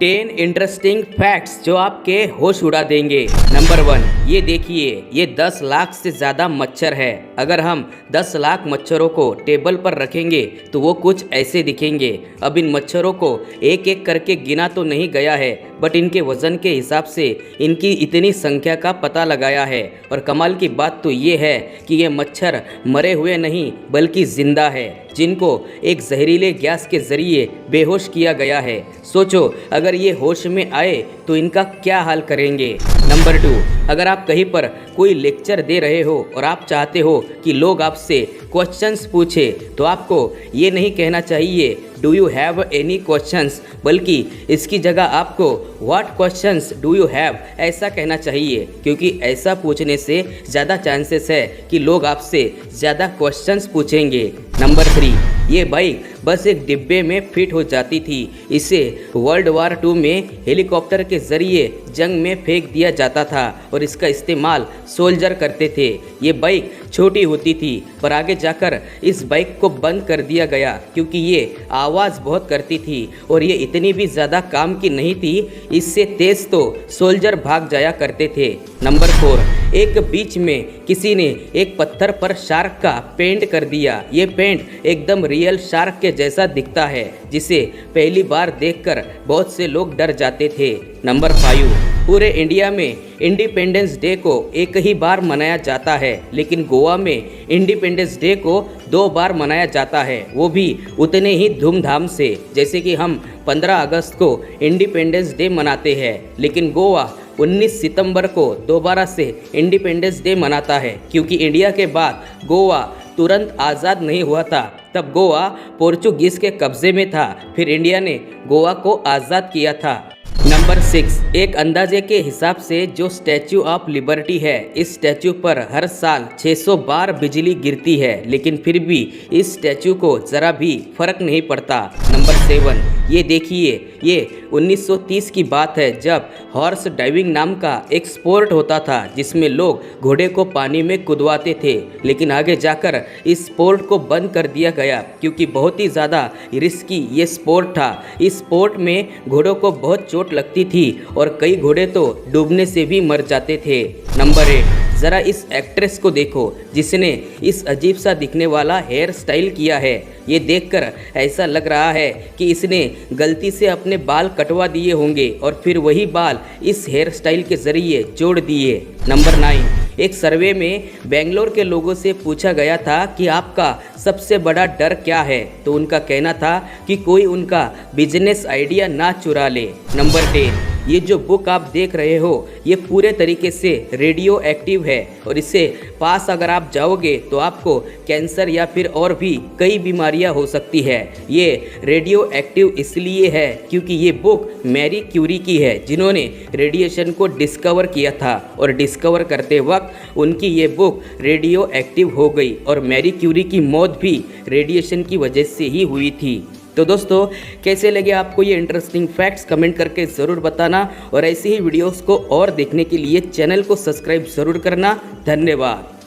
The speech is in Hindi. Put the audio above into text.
10 इंटरेस्टिंग फैक्ट्स जो आपके होश उड़ा देंगे। नंबर 1, ये देखिए, ये 10 लाख से ज़्यादा मच्छर है। अगर हम 10 लाख मच्छरों को टेबल पर रखेंगे तो वो कुछ ऐसे दिखेंगे। अब इन मच्छरों को एक एक करके गिना तो नहीं गया है, बट इनके वजन के हिसाब से इनकी इतनी संख्या का पता लगाया है। और कमाल की बात तो ये है कि ये मच्छर मरे हुए नहीं बल्कि जिंदा है, जिनको एक जहरीले गैस के ज़रिए बेहोश किया गया है। सोचो, अगर ये होश में आए तो इनका क्या हाल करेंगे। नंबर 2, अगर आप कहीं पर कोई लेक्चर दे रहे हो और आप चाहते हो कि लोग आपसे क्वेश्चंस पूछे, तो आपको ये नहीं कहना चाहिए do you have any questions, बल्कि इसकी जगह आपको what questions do you have ऐसा कहना चाहिए, क्योंकि ऐसा पूछने से ज़्यादा चांसेस है कि लोग आपसे ज़्यादा क्वेश्चंस पूछेंगे। नंबर 3, ये बाइक बस एक डिब्बे में फिट हो जाती थी। इसे वर्ल्ड वार 2 में हेलीकॉप्टर के ज़रिए जंग में फेंक दिया जाता था और इसका इस्तेमाल सोल्जर करते थे। ये बाइक छोटी होती थी, पर आगे जाकर इस बाइक को बंद कर दिया गया क्योंकि ये आवाज़ बहुत करती थी और ये इतनी भी ज़्यादा काम की नहीं थी। इससे तेज़ तो सोल्जर भाग जाया करते थे। नंबर 4, एक बीच में किसी ने एक पत्थर पर शार्क का पेंट कर दिया। ये पेंट एकदम रियल शार्क के जैसा दिखता है, जिसे पहली बार देखकर बहुत से लोग डर जाते थे। नंबर 5, पूरे इंडिया में इंडिपेंडेंस डे को एक ही बार मनाया जाता है, लेकिन गोवा में इंडिपेंडेंस डे को 2 बार मनाया जाता है, वो भी उतने ही धूमधाम से जैसे कि हम 15 अगस्त को इंडिपेंडेंस डे मनाते हैं। लेकिन गोवा 19 सितंबर को दोबारा से इंडिपेंडेंस डे मनाता है, क्योंकि इंडिया के बाद गोवा तुरंत आज़ाद नहीं हुआ था। तब गोवा पोर्चुगीज़ के कब्ज़े में था, फिर इंडिया ने गोवा को आज़ाद किया था। नंबर 6, एक अंदाजे के हिसाब से जो स्टैच्यू ऑफ लिबर्टी है, इस स्टैच्यू पर हर साल 600 बार बिजली गिरती है, लेकिन फिर भी इस स्टैच्यू को ज़रा भी फर्क नहीं पड़ता। नंबर 7, ये देखिए, ये 1930 की बात है जब हॉर्स डाइविंग नाम का एक स्पोर्ट होता था जिसमें लोग घोड़े को पानी में कूदवाते थे, लेकिन आगे जाकर इस स्पोर्ट को बंद कर दिया गया क्योंकि बहुत ही ज़्यादा रिस्की ये स्पोर्ट था। इस स्पोर्ट में घोड़ों को बहुत चोट लगती थी और कई घोड़े तो डूबने से भी मर जाते थे। नंबर 8, ज़रा इस एक्ट्रेस को देखो जिसने इस अजीब सा दिखने वाला हेयर स्टाइल किया है। ये देखकर ऐसा लग रहा है कि इसने गलती से अपने बाल कटवा दिए होंगे और फिर वही बाल इस हेयर स्टाइल के ज़रिए जोड़ दिए। नंबर 9, एक सर्वे में बेंगलोर के लोगों से पूछा गया था कि आपका सबसे बड़ा डर क्या है, तो उनका कहना था कि कोई उनका बिजनेस आइडिया ना चुरा ले। नंबर 10, ये जो बुक आप देख रहे हो ये पूरे तरीके से रेडियो एक्टिव है और इससे पास अगर आप जाओगे तो आपको कैंसर या फिर और भी कई बीमारियां हो सकती है। ये रेडियो एक्टिव इसलिए है क्योंकि ये बुक मैरी क्यूरी की है, जिन्होंने रेडिएशन को डिस्कवर किया था और डिस्कवर करते वक्त उनकी ये बुक रेडियो एक्टिव हो गई और मैरी क्यूरी की मौत भी रेडिएशन की वजह से ही हुई थी। तो दोस्तों, कैसे लगे आपको ये इंटरेस्टिंग फैक्ट्स कमेंट करके ज़रूर बताना और ऐसे ही वीडियोस को और देखने के लिए चैनल को सब्सक्राइब ज़रूर करना। धन्यवाद।